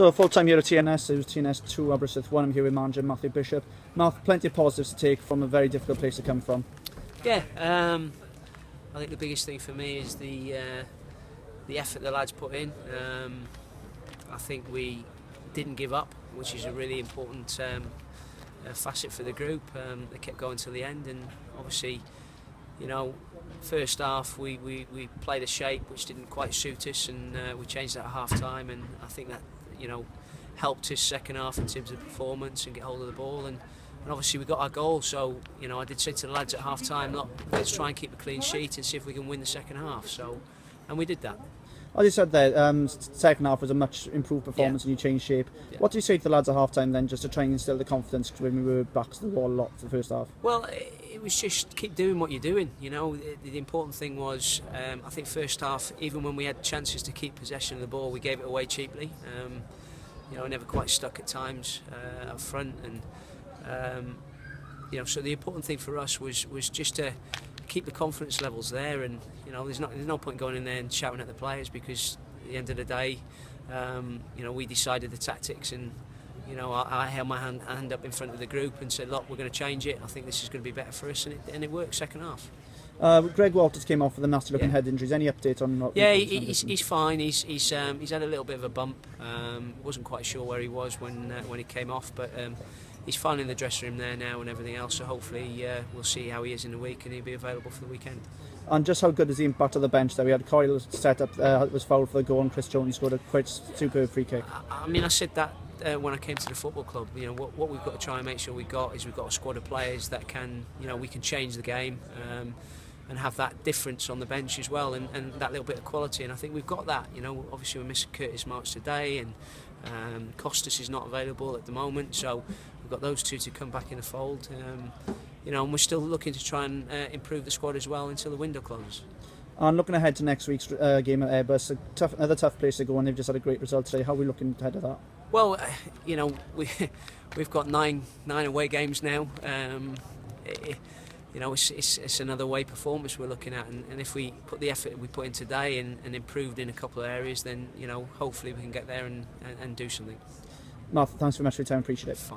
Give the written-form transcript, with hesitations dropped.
So full time here at TNS, it was TNS 2, Aberystwyth 1. I'm here with manager Matthew Bishop. Matt, plenty of positives to take from a very difficult place to come from. Yeah, I think the biggest thing for me is the effort the lads put in. I think we didn't give up, which is a really important facet for the group. They kept going till the end, and obviously, you know, first half we played a shape which didn't quite suit us, and we changed that at half time, and I think that, you know, helped us second half in terms of performance and get hold of the ball, and obviously we got our goal. So, you know, I did say to the lads at half time, look, let's try and keep a clean sheet and see if we can win the second half. So, and we did that. As you said there, second half was a much improved performance, and you changed shape. Yeah. What do you say to the lads at half time then, just to try and instill the confidence when we were back to the wall a lot for the first half? Well, it was just keep doing what you're doing. You know, the important thing was, I think first half, even when we had chances to keep possession of the ball, we gave it away cheaply. You know, never quite stuck at times up front, and you know, so the important thing for us was just to keep the confidence levels there, and you know, there's no point going in there and shouting at the players, because at the end of the day, you know, we decided the tactics, and you know, I held my hand up in front of the group and said, look, we're going to change it. I think this is going to be better for us, and it worked second half. Greg Walters came off with a nasty looking head injuries. Any update on? Yeah, he's fine. He's had a little bit of a bump. Wasn't quite sure where he was when he came off, but he's fine in the dressing room there now and everything else. So hopefully we'll see how he is in the week, and he'll be available for the weekend. And just how good is the impact of the bench there? We had Coyle set up, was fouled for the goal, and Chris Jones scored a quite superb free kick. I mean, I said that when I came to the football club. You know, what we've got to try and make sure we've got a squad of players that can, you know, we can change the game. And have that difference on the bench as well, and that little bit of quality, and I think we've got that. You know, obviously we're missing Curtis March today, and Costas is not available at the moment, so we've got those two to come back in the fold. You know, and we're still looking to try and improve the squad as well until the window closes. And looking ahead to next week's game at Aber, it's another tough place to go, and they've just had a great result today. How are we looking ahead of that? Well, you know, we've got nine away games now. You know, it's another away performance we're looking at, and if we put the effort we put in today and improved in a couple of areas, then, you know, hopefully we can get there and do something. Martha, thanks very much for your time. Appreciate it. Fine.